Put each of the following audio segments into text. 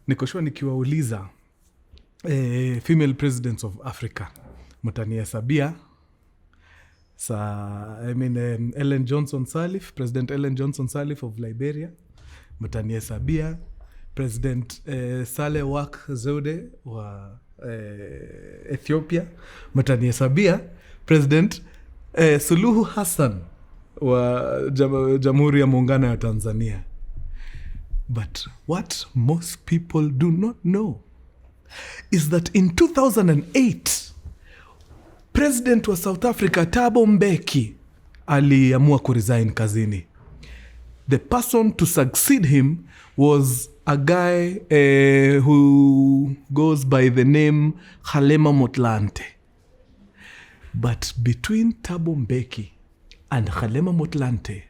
nikoshua nikiwauliza female presidents of Africa mtanihesabia Ellen Johnson Sirleaf, President Ellen Johnson Sirleaf of Liberia, mtanihesabia President Saleh Wak Zewde wa Ethiopia, mtanihesabia President Suluhu Hassan wa Jamhuri ya Muungano ya Tanzania. But what most people do not know is that in 2008, President wa South Africa Thabo Mbeki aliamua kuresign kazini. The person to succeed him was a guy who goes by the name Kgalema Motlanthe. But between Thabo Mbeki and Kgalema Motlanthe,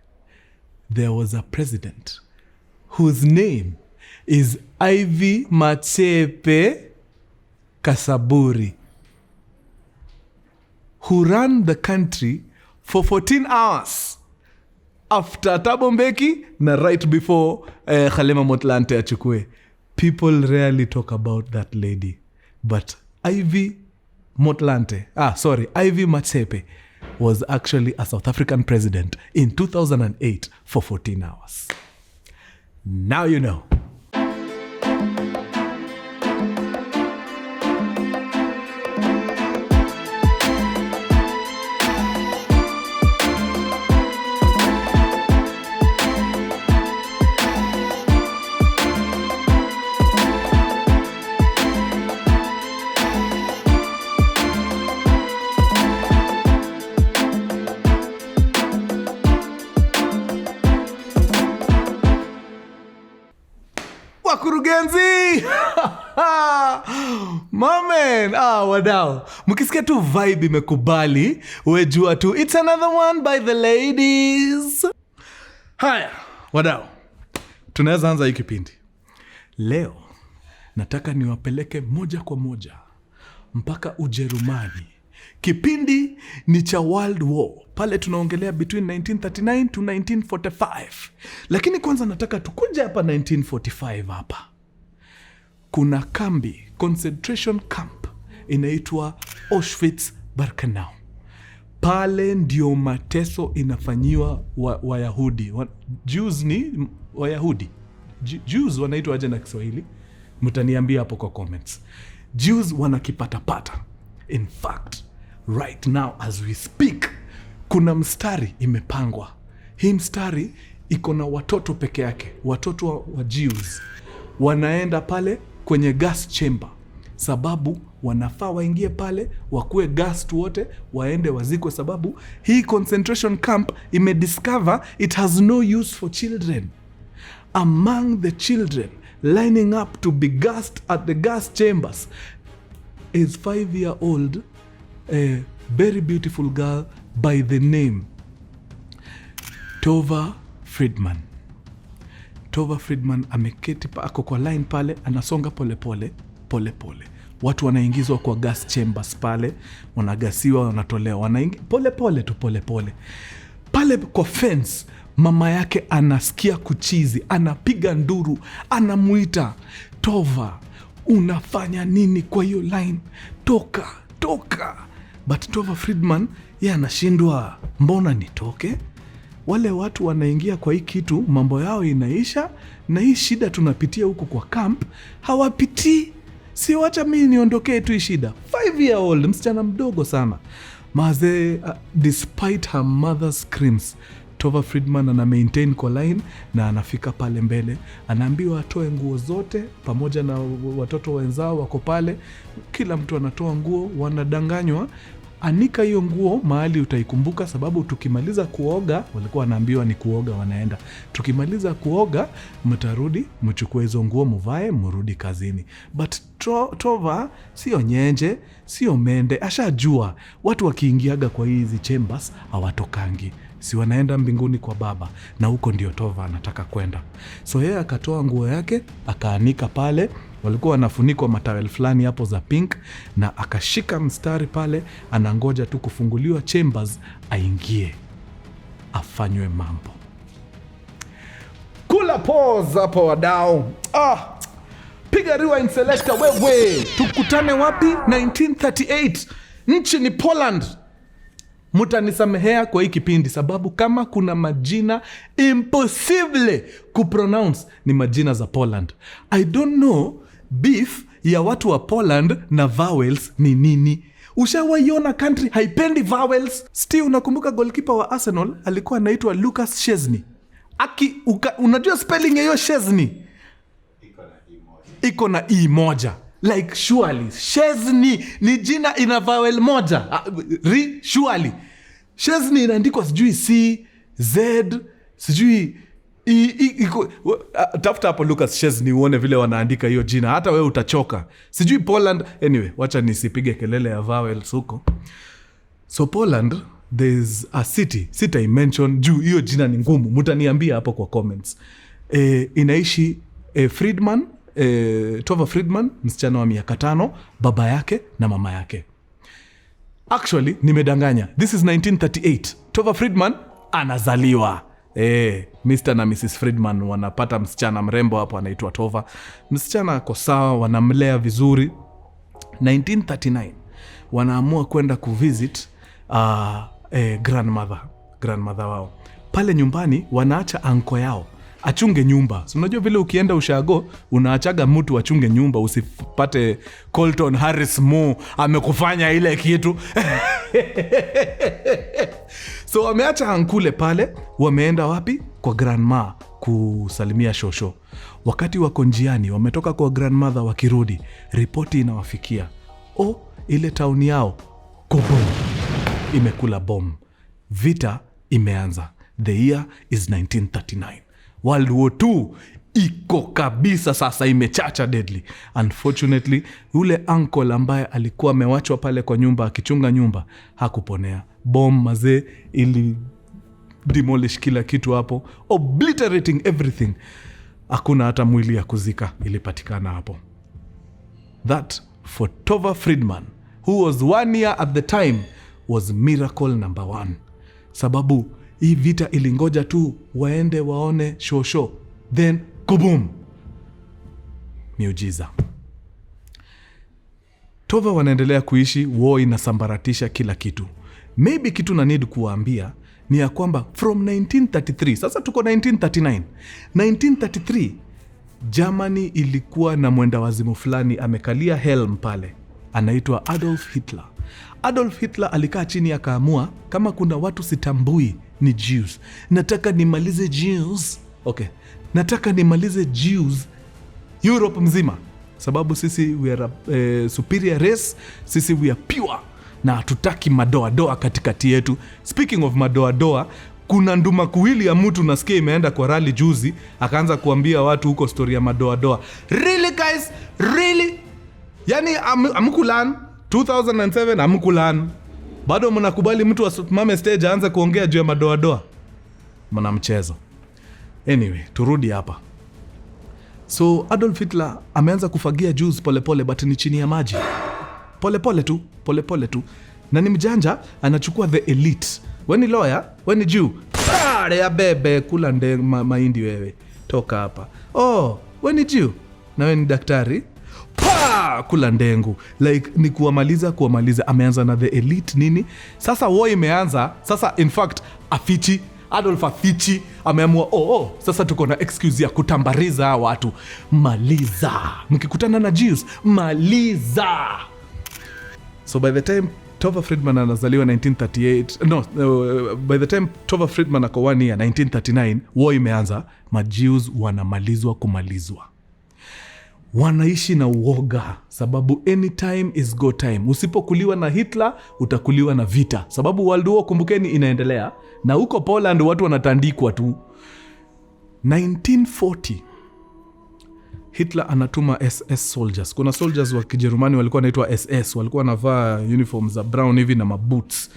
there was a president whose name is Ivy Matsepe Kasaburi, who ran the country for 14 hours after Thabo Mbeki na right before Kgalema Motlanthe achukue. People rarely talk about that lady. But Ivy Matsepe was actually a South African president in 2008 for 14 hours. Now you know. Ya Mkurugenzi! Mamen! Wadau. Mkisikia tu vibe imekubali, wejua tu, it's another one by the ladies. Haya, wadau. Tunaweza anza hii kipindi. Leo, nataka niwapeleke moja kwa moja mpaka Ujerumani. Kipindi ni cha World War. Pale tunaongelea between 1939 to 1945. Lakini kwanza nataka tukuja hapa 1945 hapa. Kuna kambi, concentration camp, inaitwa Auschwitz Birkenau. Pale ndio mateso inafanyiwa Wayahudi. Jews ni Wayahudi. Jews wanaitwa aje na Kiswahili? Mtaniambia hapo kwa comments. Jews wanakipata. In fact, right now as we speak, kuna mstari imepangwa. Hii mstari iko na watoto peke yake, watoto wa Jews. Wanaenda pale kwenye gas chamber, sababu wanafaa waingie pale, wakue gas wote, waende wazikwe, sababu hii concentration camp imediscover it has no use for children. Among the children lining up to be gassed at the gas chambers is 5-year-old a very beautiful girl by the name Tova Friedman. Tova Friedman ameketi ako kwa line pale, anasonga pole pole. Watu wanaingizwa kwa gas chambers pale, wanagasiwa, wanatolewa, wanaingia pole pole. Pale kwa fence, mama yake anasikia kuchizi, anapiga nduru, anamuita, Tova, unafanya nini kwa hiyo line? Toka. But Tova Friedman, anashindwa, mbona nitoke? Wale watu wanaingia kwa hii kitu, mambo yao inaisha, na hii shida tunapitia huku kwa camp, hawapitii. Si wacha mimi niondokee tu hii shida. 5-year-old, msichana mdogo sana. Maze, despite her mother's screams, Tova Friedman ana maintain kwa line na anafika pale mbele. Anaambiwa atoe nguo zote pamoja na watoto wenzao wako pale. Kila mtu anatoa nguo, wanadanganywa. Anika hiyo nguo mahali utaikumbuka, sababu tukimaliza kuoga, walikuwa wanaambiwa ni kuoga wanaenda. Tukimaliza kuoga, mtarudi, mchukue hizo nguo muvae, murudi kazini. But Tova sio nyenje, sio mende, ashajua watu wakiingiaga kwa hizi chambers hawatokangi. Si wanaenda mbinguni kwa Baba, na huko ndio Tova anataka kwenda. So yeye akatoa nguo yake, akaanika pale, walikuwa wanafunikwa matawel fulani hapo za pink, na akashika mstari pale, anangoja tu kufunguliwa chambers aingie, afanywe mambo. Kula pause hapo wadau. Piga rewind selector wewe. Tukutane wapi? 1938. Nchi ni Poland. Mutanisamehea kwa hii kipindi sababu kama kuna majina impossible kupronounce ni majina za Poland. I don't know beef ya watu wa Poland na vowels ni nini. Ushawaiona country haipendi vowels? Still unakumbuka goalkeeper wa Arsenal alikuwa anaitwa Lucas Szczesny. Unajua spelling ya hiyo Szczesny? Iko na E moja. Like surely Szczesny ni jina ina vowel moja. Surely Szczesny inaandikwa sijui C Z sijui tafuta hapo Lucas Szczesny uone vile wanaandika hiyo jina, hata wewe utachoka. Sijui Poland. Anyway, wacha nisipige kelele ya vowels huko. So Poland, there's a city I mention juu hiyo jina ni ngumu, mtaniambia hapo kwa comments. Inaishi Friedman, Tova Friedman, msichana wa miaka 5, baba yake na mama yake. Actually nimedanganya, this is 1938. Tova Friedman anazaliwa. Mr. na Mrs. Friedman wanapata msichana mrembo hapo anaitwa Tova. Msichana ako sawa, wanamlea vizuri. 1939 wanaamua kwenda kuvisit grandmother wao. Pale nyumbani wanaacha anko yao achunge nyumba. So unajua vile ukienda ushago unaachaga mtu achunge nyumba, usipate Colton Harris Moore amekufanya ile kitu. So wameacha ankule pale, wameenda wapi? Kwa grandma kusalimia shosho. Wakati wako njiani, wametoka kwa grandmother wakirudi, ripoti inawafikia. Ile town yao kubom imekula bomb. Vita imeanza. The year is 1939. World War II iko kabisa sasa, imechacha deadly. Unfortunately, ule uncle ambaye alikuwa amewachwa pale kwa nyumba akichunga nyumba hakuponea. Bomb mazee ili demolish kila kitu hapo, obliterating everything. Hakuna hata mwili ya kuzika ilipatikana hapo. That for Tova Friedman, who was 1 year at the time, was miracle number 1. Sababu hii vita ilingoja tu waende waone shosho, then kubum, miujiza. Tova wanaendelea kuishi, war inasambaratisha kila kitu. Maybe kitu na need kuwaambia ni ya kwamba from 1933, sasa tuko 1939. 1933 Germany ilikuwa na mwenda wazimu fulani amekalia helm pale, anaitwa Adolf Hitler. Adolf Hitler alikaa chini akaamua, kama kuna watu sitambui ni Jews, nataka nimalize Jews. Okay, nataka nimalize Jews Europe mzima, sababu sisi we are superior race, sisi we are pure na hatutaki madoa katikati yetu. Speaking of madoa, kuna nduma kuwili ya mtu nasikia imeenda kwa rally juzi, akaanza kuambia watu huko story ya madoa. Really guys, really? Yani amkulan 2007 amkulan. Bado mnakubali mtu asimame stage aanze kuongea juu ya madoa? Mna mchezo. Anyway, turudi hapa. So Adolf Hitler ameanza kufagia Jews polepole, but ni chini ya maji. Polepole tu. Na ni mjanja, anachukua the elite. When ni lawyer, when ni Jew, ya bebe kula mahindi wewe. Toka hapa. When ni Jew, na when ni daktari, kula ndengu. Like ni kuamaliza. Ameanza na the elite nini. Sasa war imeanza. Sasa in fact Adolf afichi ameamua sasa tuko na excuse ya kutambariza watu. Maliza. Mkikutana na Jews, maliza. So by the time Tova Friedman anazaliwa 1938, by the time Tova Friedman ako 1 year 1939, war imeanza, Majews kumalizwa. Wanaishi na uoga sababu anytime is go time. Usipokuliwa na Hitler utakuliwa na vita, sababu World War kumbukeni inaendelea, na huko Poland watu wanatandikwa tu. 1940 Hitler anatuma SS soldiers. Kuna soldiers wa Kijerumani walikuwa wanaitwa SS, walikuwa wanavaa uniforms za brown hivi na maboots.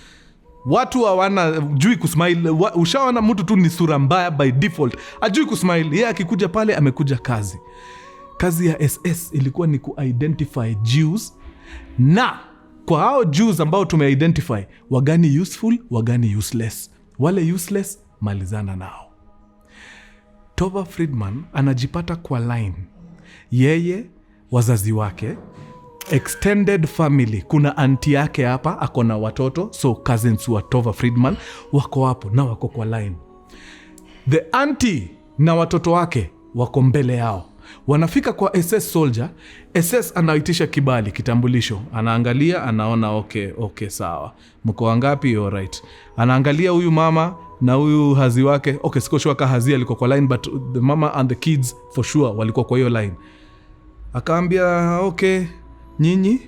Watu hawana jui kusmile. Ushaona mtu tu ni sura mbaya by default, ajui kusmile. Yeye akikuja pale amekuja kazi ya SS ilikuwa ni ku-identify Jews, na kwa hao Jews ambao tume-identify, wagani useful, wagani useless. Wale useless, malizana nao. Tova Friedman anajipata kwa line. Yeye wazazi wake, extended family. Kuna auntie yake hapa ako na watoto, so cousins wa Tova Friedman wako hapo na wako kwa line. The auntie na watoto wake wako mbele yao. Wanafika kwa SS soldier. SS anaitisha kibali, kitambulisho. Anaangalia, anaona okay sawa. Mko wangapi? All right. Anaangalia huyu mama na huyu hazi wake. Okay, siko sure kama hazi alikuwa kwa line, but the mama and the kids for sure walikuwa kwa hiyo line. Akaambia okay, nyinyi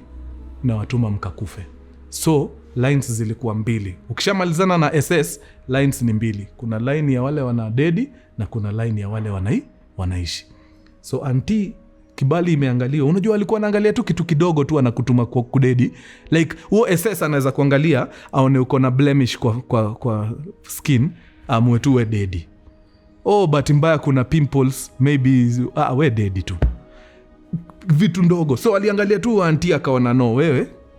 na watuma mkakufe. So lines zilikuwa 2. Ukishamalizana na SS, lines ni 2. Kuna line ya wale wana dedi na kuna line ya wale wanaishi. So auntie kibali imeangaliwa. Unajua alikuwa anaangalia tu kitu kidogo tu, anakutuma kwa kudedi. Like huo SS anaweza kuangalia aone uko na blemish kwa skin, amwe tu we dedi. But mbaya kuna pimples, maybe we dedi tu. Vitu ndogo. So aliangalia tu auntie akaona no,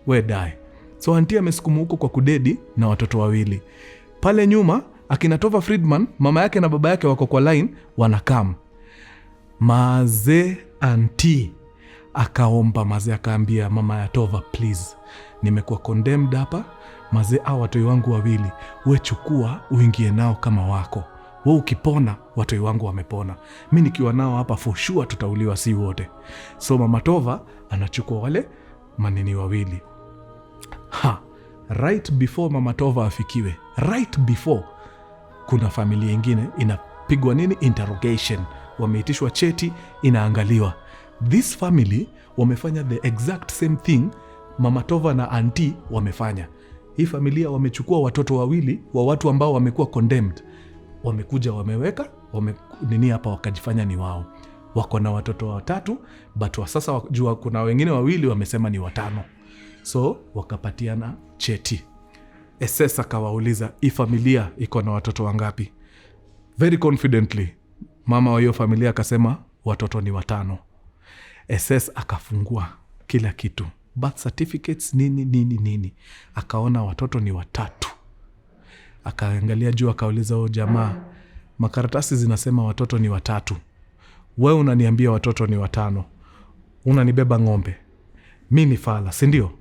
we die. So auntie amesukuma huko kwa kudedi na watoto 2. Pale nyuma akina Tova Friedman, mama yake na baba yake wako kwa line wanakam. Maze auntie akaomba, maze akaambia mama ya Tova, please, nimekuwa condemned hapa. Maze watoi wangu 2, we chukua uingie nao kama wako. We ukipona, watoi wangu wamepona. Mimi nikiwa nao hapa for sure tutauliwa si wote. So mama Tova anachukua wale manini 2. Right before mama Tova afikiwe, right before, kuna familia ingine inapigwa interrogation. Wameitishwa cheti, inaangaliwa. This family wamefanya the exact same thing mama Tova na auntie wamefanya. Hii familia wamechukua watoto 2 wa watu ambao wamekuwa condemned. Wamekuja wameweka hapa wakajifanya ni wao. Wako na watoto 3, but wa sasa wajua kuna wengine 2 wamesema ni 5. So wakapatiana cheti. SS akawauliza, hii familia iko na watoto wangapi? Very confidently mama wa hiyo familia akasema watoto ni 5. SS akafungua kila kitu, birth certificates, nini. Akaona watoto ni 3. Akaangalia juu akauliza jamaa, makaratasi zinasema watoto ni 3. Wewe unaniambia watoto ni 5. Unanibeba ng'ombe. Mimi ni fala, si ndio?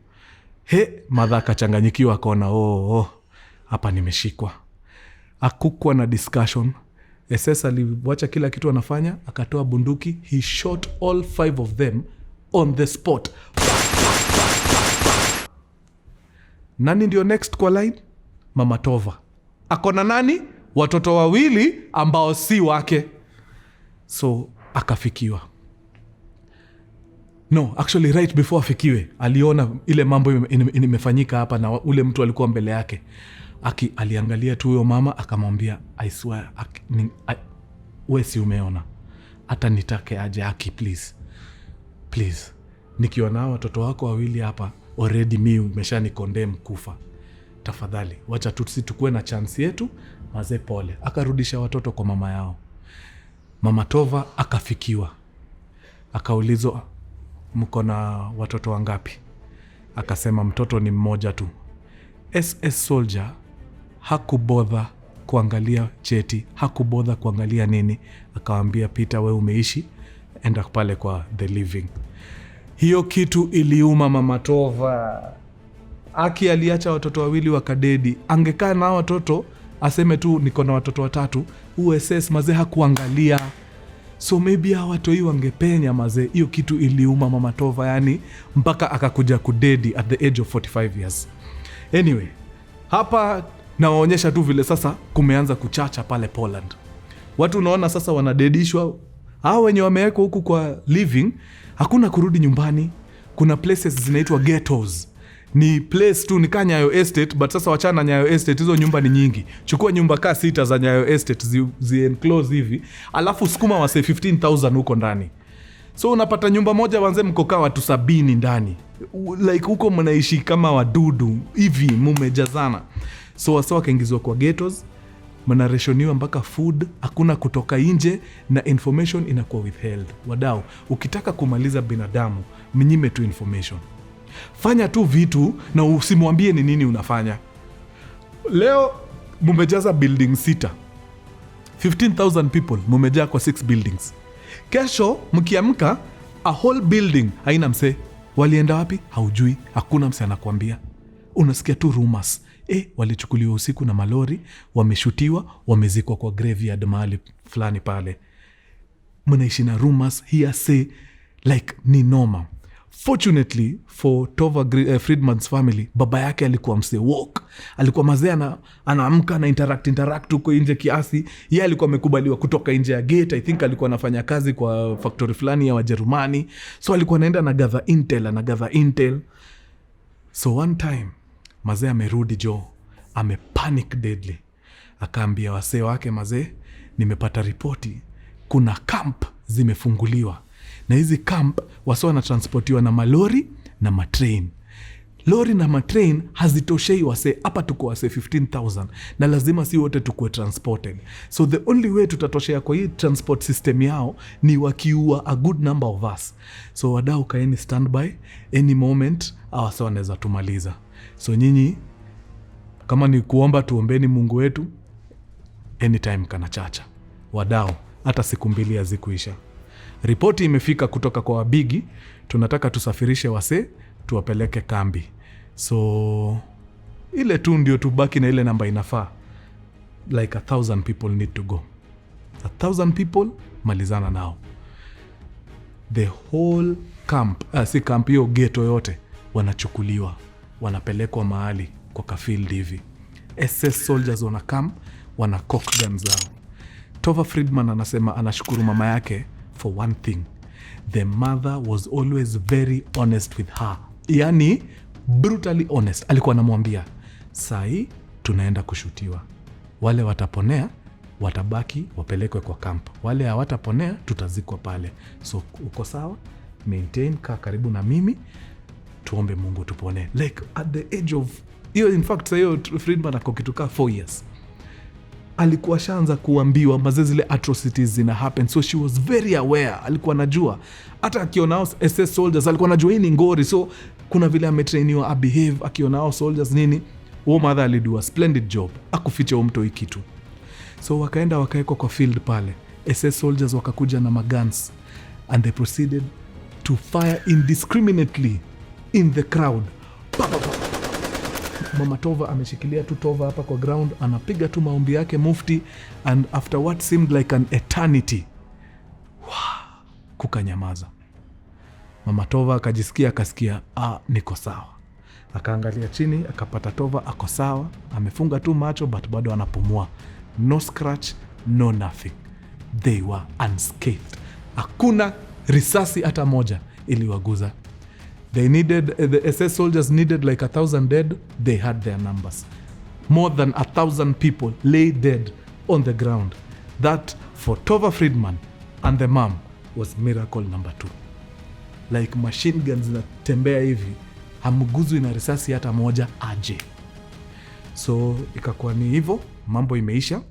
Madha akachanganyikiwa akaona hapa nimeshikwa. Akukwa na discussion. SS aliwacha kila kitu anafanya, akatoa bunduki, he shot all 5 of them on the spot. Nani ndio next kwa line? Mama Tova. Akona nani? Watoto 2 ambao si wake. So akafikiwa. No, actually right before afikiwe, aliona ile mambo imefanyika hapa na ule mtu alikuwa mbele yake. Aliangalia tu huyo mama akamwambia, I swear, wewe si umeona? Hata nitake aje please. Nikiona watoto wako 2 hapa, already mimi umeshani condemn kufa. Tafadhali, wacha tukue na chance yetu, maze pole. Akarudisha watoto kwa mama yao. Mama Tova akafikiwa. Akaulizwa, mko na watoto wangapi? Akasema mtoto ni mmoja tu. SS soldier hakubodha kuangalia cheti, hakubodha kuangalia nini. Akawaambia, Peter, we umeishi, enda pale kwa the living. Hiyo kitu iliuma mama Tova. Aliacha watoto 2 wakadedi. Angekaa na watoto aseme tu niko na watoto 3, USS maze hakuangalia. So maybe hawa watoi wangepenya maze. Hiyo kitu iliuma mama Tova, yani mpaka akakuja kudedi at the age of 45 years. Anyway, hapa nawaonyesha tu vile sasa kumeanza kuchacha pale Poland. Watu unaona sasa wanadedishwa. Hao wenye wamewekwa huku kwa living, hakuna kurudi nyumbani. Kuna places zinaitwa ghettos. Ni place tu, ni kama Nyayo Estate, but sasa wachana Nyayo Estate, hizo nyumba ni nyingi. Chukua nyumba 6 za Nyayo Estate, enclose hivi, alafu sukuma wase 15,000 huko ndani. So unapata nyumba moja wanze mkokaa watu 70 ndani. Like huko mnaishi kama wadudu hivi, mumejazana. So wasa wakaingizwa kwa ghettos, mnarationiwa mpaka food, hakuna kutoka nje na information inakuwa withheld. Wadau, ukitaka kumaliza binadamu, mnyime tu information. Fanya tu vitu na usimwambie ni nini unafanya. Leo mumejaza building 6. 15,000 people mumejaa kwa 6 buildings. Kesho mkiamka a whole building haina msee. Walienda wapi? Haujui, hakuna msee anakuambia. Unasikia tu rumors. Walichukuliwa usiku na malori, wameshutiwa, wamezikwa kwa graveyard mahali fulani pale. Mnaishi na rumors, hearsay, like ni noma. Fortunately for Tova Friedman's family, baba yake alikuwa msee walk. Alikuwa mazee anaamka na interact huko nje kiasi. Yeye alikuwa amekubaliwa kutoka nje ya gate. I think alikuwa anafanya kazi kwa factory fulani ya Wajerumani. So alikuwa anaenda na gather intel. So one time mazee amerudi amepanic deadly. Akaambia wasee wake, mazee, nimepata ripoti kuna camp zimefunguliwa. Na hizi camp wasee wanatransportiwa na malori na matrain. Lori na matrain hazitoshei wasee. Hapa tuko wasee 15,000 na lazima si wote tukue transported. So the only way tutatoshea kwa hii transport system yao ni wakiua a good number of us. So wadau, kaeni standby, any moment awasa wanaweza tumaliza. So nyinyi kama ni kuomba, tuombeni Mungu wetu anytime kana chacha. Wadau, hata siku 2 hazikuisha. Ripoti imefika kutoka kwa wabigi, tunataka tusafirishe wasee tuwapeleke kambi. So ile tu ndio tubaki na ile namba inafaa. Like 1,000 people need to go. 1,000 people, malizana nao. The whole camp, si camp, hiyo ghetto yote wanachukuliwa, wanapelekwa mahali kwa kafield hivi. SS soldiers wanakam, wana cock guns zao. Tova Friedman anasema anashukuru mama yake for one thing. The mother was always very honest with her. Yani brutally honest. Alikuwa anamwambia, sai tunaenda kushutiwa. Wale wataponea watabaki wapelekwe kwa camp. Wale hawataponea tutazikwa pale. So uko sawa? Maintain, kaa karibu na mimi, tuombe Mungu tupone. Like at the age of in fact sayo Friedman ako kitu kaa 4 years. Alikuwa shaanza kuambiwa mazee zile atrocities zina happen. So she was very aware. Alikuwa najua. Hata akionao SS soldiers alikuwa najua hii ni ngori. So kuna vile ametrainiwa a behave akionao soldiers nini. Mother alidu a splendid job. Akuficha mto hii kitu. So wakaenda wakaekwa kwa field pale. SS soldiers wakakuja na maguns and they proceeded to fire indiscriminately in the crowd. Mama Tova ameshikilia tu Tova hapa kwa ground, anapiga tu maombi yake mufti, and after what seemed like an eternity, kukanyamaza. Mama Tova akajisikia, akasikia niko sawa. Akaangalia chini, akapata Tova ako sawa, amefunga tu macho but bado anapumua. No scratch, no nothing. They were unscathed. Hakuna risasi hata moja iliwaguza. They needed, the SS soldiers needed like 1,000 dead. They had their numbers. More than 1,000 people lay dead on the ground. That for Tova Friedman and the mom was miracle number 2. Like machine guns zinatembea hivi, hamguzwi na risasi hata moja aje. So ikakuwa ni hivyo, mambo imeisha.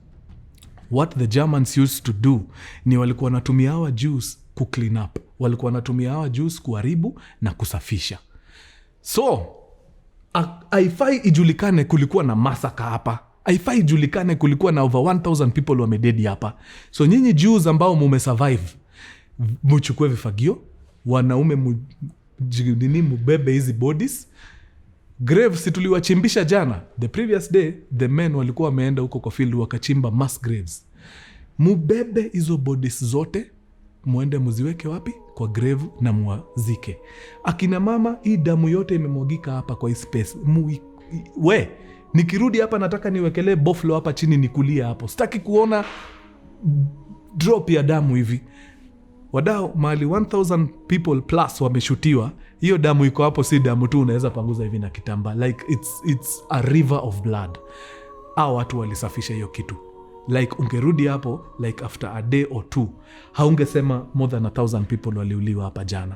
What the Germans used to do ni walikuwa wanatumia hawa Jews ku clean up. Walikuwa wanatumia hawa Jews kuharibu na kusafisha. So haifai ijulikane kulikuwa na massacre hapa. Haifai ijulikane kulikuwa na over 1,000 people wamededi hapa. So nyinyi Jews ambao mumesurvive, muchukue vifagio, wanaume mubebe hizi bodies. Graves situliwachimbisha jana. The previous day, the men walikuwa wameenda huko kwa field wakachimba mass graves. Mubebe hizo bodies zote, muende muziweke wapi? Kwa grave na muwazike. Akina mama, hii damu yote imemwagika hapa kwa hii space. Nikirudi hapa nataka niwekelee buffalo hapa chini nikulia hapo. Sitaki kuona drop ya damu hivi. Wadau, mahali 1,000 people plus wameshutiwa, hiyo damu iko hapo, si damu tu unaweza panguza hivi na kitamba. Like it's a river of blood. Hao watu walisafisha hiyo kitu. Like ungerudi hapo like after a day or 2, haungesema more than 1,000 people waliuliwa hapa jana.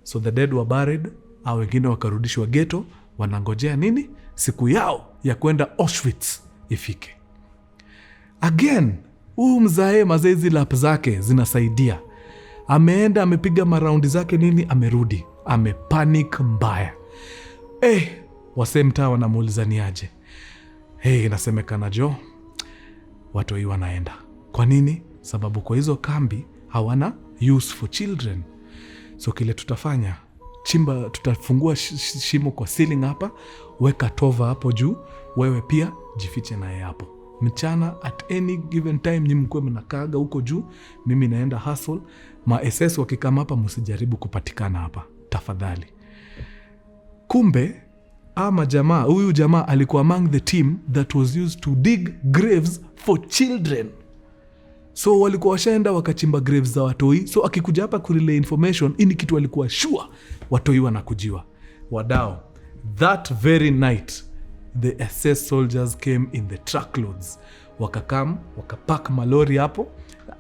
So the dead were buried, au wengine wakarudishwa ghetto, wanangojea nini? Siku yao ya kwenda Auschwitz ifike. Again, mzae mazezi lap zake zinasaidia. Ameenda, amepiga maraundi zake nini, amerudi. Amepanic mbaya. Wase mtaa wanamuuliza ni aje. Inasemekana watu hii wanaenda. Kwa nini? Sababu kwa hizo kambi hawana use for children. So kile tutafanya, tutafungua shimo kwa ceiling hapa, weka Tova hapo juu, wewe pia jifiche naye hapo. Mchana at any given time nyinyi mkuwe mnakaaga huko juu, mimi naenda hustle. SS wakikama hapa msijaribu kupatikana hapa tafadhali. Kumbe huyu jamaa alikuwa among the team that was used to dig graves for children. So walikuwa washaenda wakachimba graves za watoi. So akikuja hapa kurelay information, ini kitu walikuwa sure watoi wanakujiwa. Wadao, that very night the SS soldiers came in the truckloads. Wakapack malori hapo,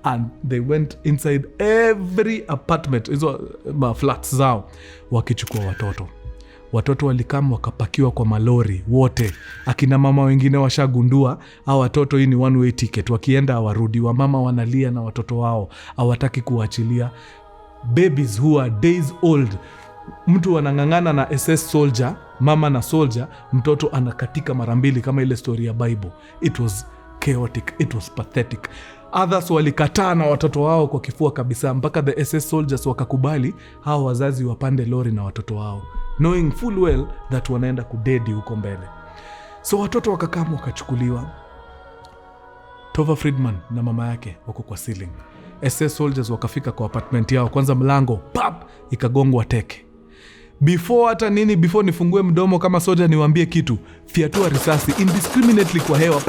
and they went inside every apartment, hizo flats zao, wakichukua watoto walikam, wakapakiwa kwa malori wote. Akina mama wengine washagundua hao watoto hii ni one way ticket, wakienda hawarudi. Wamama wanalia na watoto wao, hawataki kuachilia. Babies who are days old, mtu anang'ang'ana na SS soldier, mama na soldier, mtoto anakatika mara mbili kama ile story ya Bible. It was chaotic, it was pathetic. Others walikataa na watoto wao kwa kifua kabisa, mpaka the SS soldiers wakakubali hao wazazi wapande lori na watoto wao, knowing full well that wanaenda kudedi huko mbele. So watoto wakakama, wakachukuliwa. Tova Friedman na mama yake wako kwa ceiling. SS soldiers wakafika kwa apartment yao, kwanza mlango pap ikagongwa teke. Before nifungue mdomo kama soja niwaambie kitu, fiatua risasi indiscriminately kwa hewa.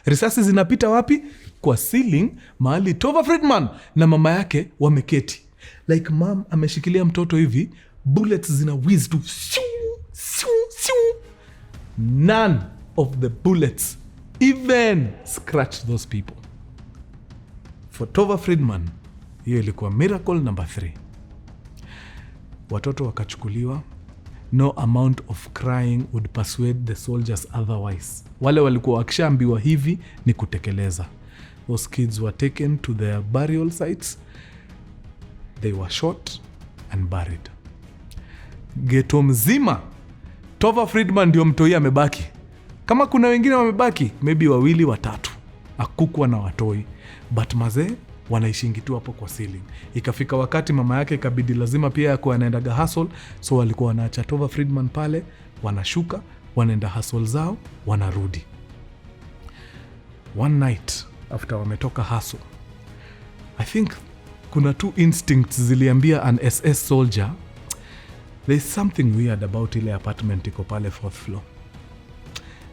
Risasi zinapita wapi? Kwa ceiling, mahali Tova Friedman na mama yake wameketi. Like mom ameshikilia mtoto hivi, bullets zina whiz tu. None of the bullets even scratched those people. For Tova Friedman, hiyo ilikuwa miracle number 3. Watoto wakachukuliwa. No amount of crying would persuade the soldiers otherwise. Wale walikuwa wakishaambiwa hivi ni kutekeleza. Those kids were taken to their burial sites. They were shot and buried. Ghetto mzima, Tova Friedman ndio mtoi amebaki. Kama kuna wengine wamebaki, maybe 2 3. Hakukua na watoi. But mazee wanaishingi tu hapo kwa ceiling. Ikafika wakati mama yake ikabidi lazima pia yako anaendaga hustle. So walikuwa wanaacha Tova Friedman pale, wanashuka, wanaenda hustle zao, wanarudi. One night after wametoka hustle, I think kuna 2 instincts ziliambia an SS soldier, there's something weird about ile apartment iko pale 4th floor.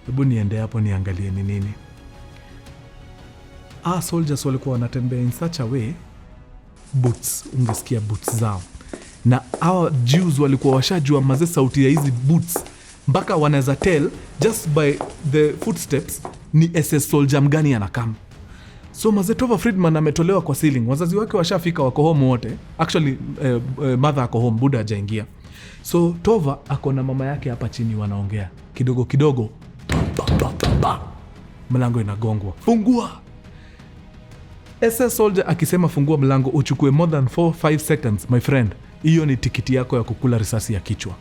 Hebu niende hapo niangalie ni nini. Soldiers walikuwa wanatembea in such a way, boots, ungesikia boots zao. Na Jews walikuwa washajua mazee sauti ya hizi boots, mpaka wanaweza tell just by the footsteps ni SS soldier mgani anakam. So mazee Tova Friedman ametolewa kwa ceiling. Wazazi wake washafika, wako home wote. Actually mother ako home, buda hajaingia. So Tova ako na mama yake hapa chini wanaongea. Kidogo mlango inagongwa. Fungua! SS soldier akisema fungua mlango, uchukue more than 4-5 seconds, my friend. Hiyo ni tikiti yako ya kukula risasi ya kichwa.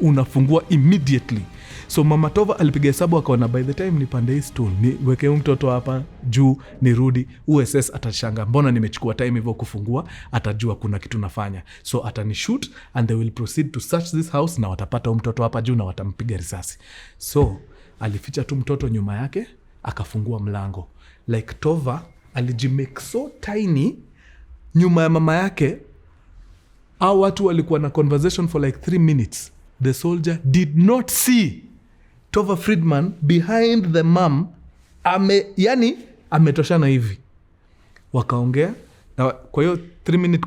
Unafungua immediately. So mama Tova alipiga hesabu akaona by the time nipande hii stool, niweke mtoto hapa juu, nirudi, SS atashanga mbona nimechukua time hivyo kufungua, atajua kuna kitu nafanya. So atanishoot and they will proceed to search this house, na watapata mtoto hapa juu na watampiga risasi. So alificha tu mtoto nyuma yake, akafungua mlango. Like Tova alijimake so tiny nyuma ya mama yake. Hao watu walikuwa na conversation for like 3 minutes. The soldier did not see Tova Friedman behind the mom. Ametoshana hivi. Wakaongea. Na kwa hiyo 3-minute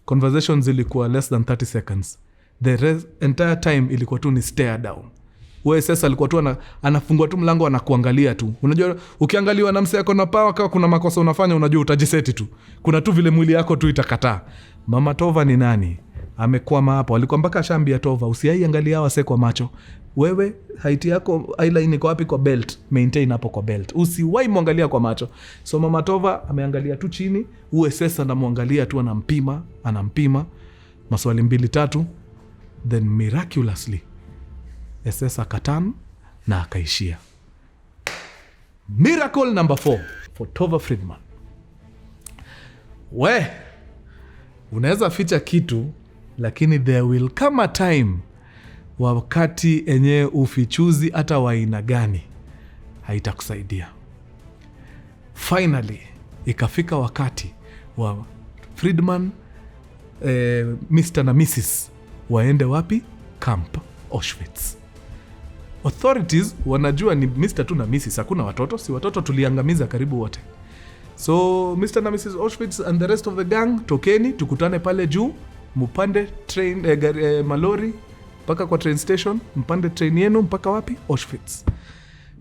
conversation zilikuwa less than 30 seconds. The entire time ilikuwa tu ni stare down. Wewe sasa alikuwa tu anafungua tu mlango, anakuangalia tu. Unajua ukiangaliwa na mse yako na power, kama kuna makosa unafanya, unajua utajiseti tu. Kuna tu vile mwili yako tu itakataa. Mama Tova ni nani? Amekwama hapo. Alikuwa mpaka ashambia Tova, usiaiangalia wase kwa macho. Wewe height yako eyeline iko wapi kwa belt? Maintain hapo kwa belt. Usiwahi muangalia kwa macho. So Mama Tova ameangalia tu chini, sasa anamwangalia tu, anampima maswali 2-3, then miraculously SS akatan na akaishia. Miracle number 4 for Tova Friedman. unaweza ficha kitu, lakini there will come a time wakati enye ufichuzi hata wa aina gani haitakusaidia. Finally ikafika wakati wa Friedman, Mr. na Mrs. waende wapi? Camp Auschwitz. Authorities wanajua ni Mr. tu na Mrs. Hakuna watoto, si watoto tuliangamiza karibu wote. So Mr. na Mrs. Auschwitz and the rest of the gang, tokeni tukutane pale juu, mpande train, malori mpaka kwa train station, mpande train yenu mpaka wapi? Auschwitz.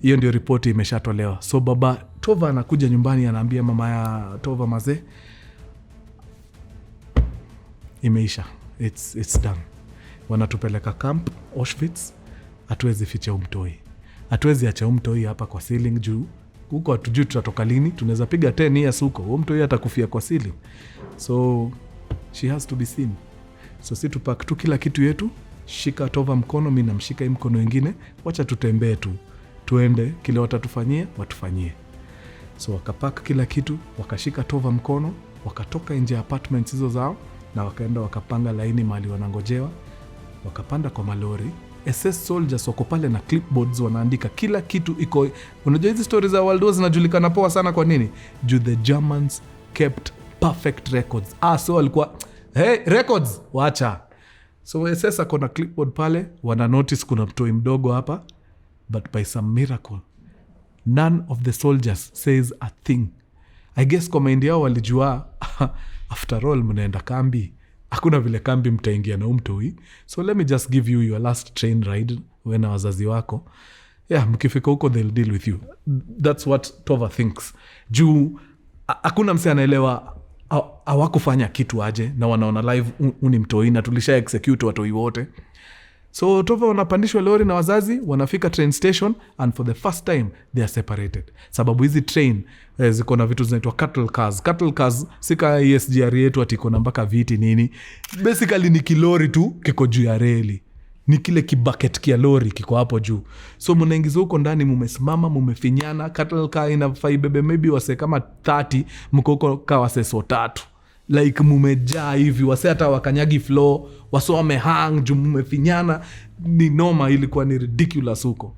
Hiyo ndio ripoti imeshatolewa. So baba Tova anakuja nyumbani, anaambia mama ya Tova, mazee, imeisha, it's done. Wanatupeleka camp Auschwitz. Hatuwezi ficha umtoi, hatuwezi acha umtoi hapa kwa ceiling juu huko hatujui tutatoka lini. Tunaweza piga 10 years huko, umtoi atakufia kwa ceiling. So she has to be seen. So si tupak tu kila kitu yetu, shika Tova mkono, mimi namshika hii mkono wengine, wacha tutembee tu, tuende kile watatufanyia watufanyie. So wakapak kila kitu, wakashika Tova mkono, wakatoka nje ya apartments hizo zao, na wakaenda wakapanga laini mahali wanangojewa, wakapanda kwa malori. SS soldiers wako pale na clipboards wanaandika kila kitu iko. Unajua hizi stories za World War zinajulikana poa sana kwa nini? Juu the Germans kept perfect records. So walikuwa records wacha. So SS ako na clipboard pale, wana notice kuna mtoi mdogo hapa, but by some miracle none of the soldiers says a thing. I guess kwa mind yao walijua after all mnaenda kambi, hakuna vile kambi mtaingia na umtoi, so let me just give you your last train ride wena wazazi wako. Mkifika huko they'll deal with you. That's what Tova thinks. Juu hakuna mse anaelewa hawakufanya kitu aje na wanaona live uni mtoi na tulisha execute watoi wote. So Tova wanapandishwa lori na wazazi, wanafika train station, and for the first time they are separated. Sababu hizi train ziko na vitu zinaitwa cattle cars. Cattle cars sika ESGR yetu atiko na mpaka viti nini. Basically ni kilori tu kiko juu ya reli. Ni kile kibucket kia lori kiko hapo juu. So mnaingiza huko ndani, mumesimama, mumefinyana. Cattle car inafai bebe maybe wase kama 30, mko huko kwa wase so 3. Like mumejaa hivi, wase hata wakanyagi floor, wase wamehang juu mumefinyana. Ni noma, ilikuwa ni ridiculous huko.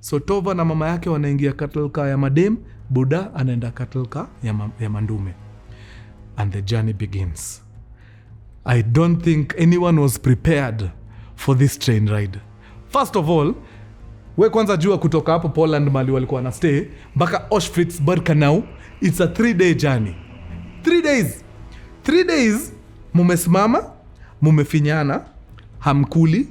So Tova na mama yake wanaingia cattle car ya madem, Buda anaenda cattle car ya mandume. And the journey begins. I don't think anyone was prepared for this train ride. First of all, we kwanza jua kutoka hapo Poland mali walikuwa na stay mpaka Auschwitz Birkenau, it's a 3-day journey. 3 days mumesimama, mumefinyana, hamkuli,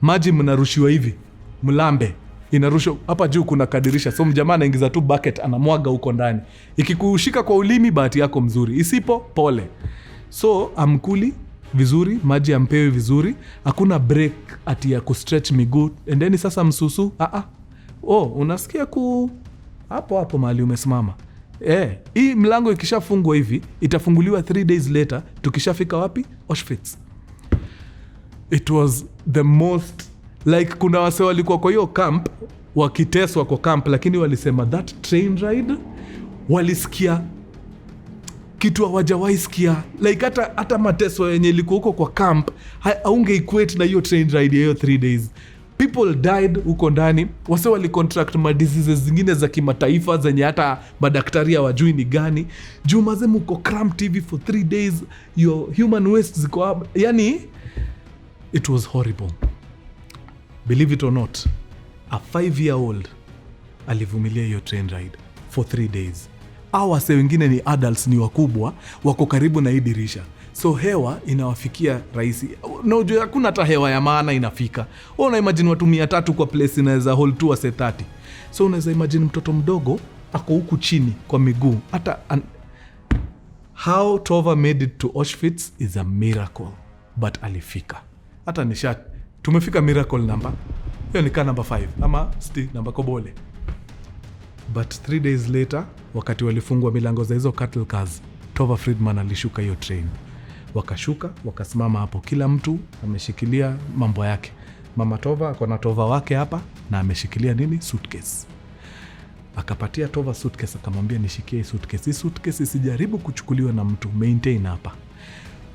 maji mnarushiwa hivi, mlambe inarushwa hapa juu, kuna kadirisha. So mjamaa anaingiza tu bucket, anamwaga huko ndani. Ikikushika kwa ulimi bahati yako mzuri, isipo pole. So amkuli vizuri, maji ampewe vizuri, hakuna break ati ya kustretch miguu endeni sasa msusu. Unasikia hapo mahali umesimama. Hii mlango ikishafungwa hivi itafunguliwa 3 days later, tukishafika wapi? Auschwitz. It was the most like, kuna wase walikuwa kwa hiyo camp wakiteswa kwa camp, lakini walisema that train ride walisikia kitu hawajawahi sikia. Like hata mateso yenye ilikuwa huko kwa camp haunge equate na hiyo train ride ya hiyo 3 days. People died huko ndani, wase walicontract diseases zingine za kimataifa zenye hata madaktari hawajui ni gani. Juu mazemu uko cramped TV for 3 days, your human waste ziko up. Yani it was horrible. Believe it or not, a 5-year-old alivumilia hiyo train ride for 3 days. Wase wengine ni adults, ni wakubwa, wako karibu na hii dirisha. So hewa inawafikia rahisi. Na ujue hakuna hata hewa ya maana inafika. Una imagine watu 300 kwa place inaweza hold tu wase 30. So unaweza imagine mtoto mdogo ako huku chini kwa miguu. How Tova made it to Auschwitz is a miracle. But alifika. Hata tumefika miracle number. Hiyo ni number 5 ama number kobole. But 3 days later, wakati walifungwa milango za hizo cattle cars, Tova Friedman alishuka hiyo train. Wakashuka, wakasimama hapo, kila mtu ameshikilia mambo yake. Mama Tova ako na Tova wake hapa na ameshikilia nini? Suitcase. Akapatia Tova suitcase, akamwambia nishikie suitcase. Hii suitcase isijaribu kuchukuliwa na mtu, maintain hapa.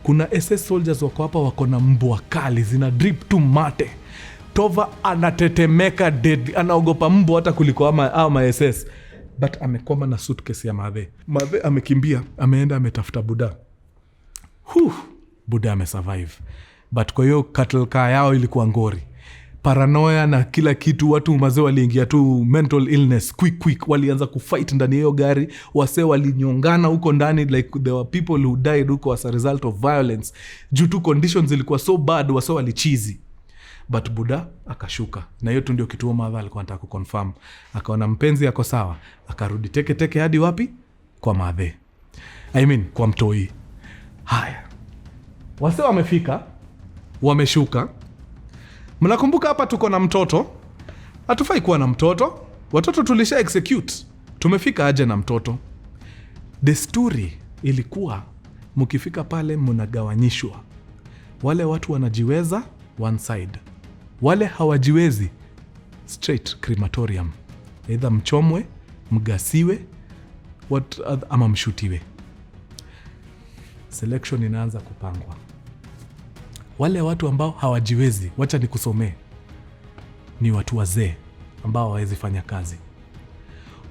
Kuna SS soldiers wako hapa wako na mbwa kali zina drip tu mate. Tova anatetemeka dead, anaogopa mbwa hata kuliko ama SS. But amekoma na suitcase ya Mathe amekimbia, ameenda ametafuta Buda. Buda amesurvive. But kwa hiyo cattle car yao ilikuwa ngori, paranoia na kila kitu. Watu mazee waliingia tu mental illness quick, walianza kufight ndani hiyo gari. Wase walinyongana huko ndani, like there were people who died huko as a result of violence. Due to conditions ilikuwa so bad, wase walichizi. But Buda akashuka, na hiyo tu ndio kitu Mathe alikuwa anataka kuconfirm. Akaona mpenzi yako sawa, akarudi teke hadi wapi? Kwa Mathe, kwa mtoi. Haya, wase wamefika, wameshuka. Mnakumbuka hapa tuko na mtoto, hatufai kuwa na mtoto. Watoto tulisha execute, tumefika aje na mtoto? Desturi ilikuwa mkifika pale mnagawanyishwa. Wale watu wanajiweza one side, wale hawajiwezi straight crematorium. Either mchomwe, mgasiwe, ama mshutiwe. Selection inaanza kupangwa. Wale watu ambao hawajiwezi, wacha nikusomee, ni watu wazee ambao hawawezi fanya kazi.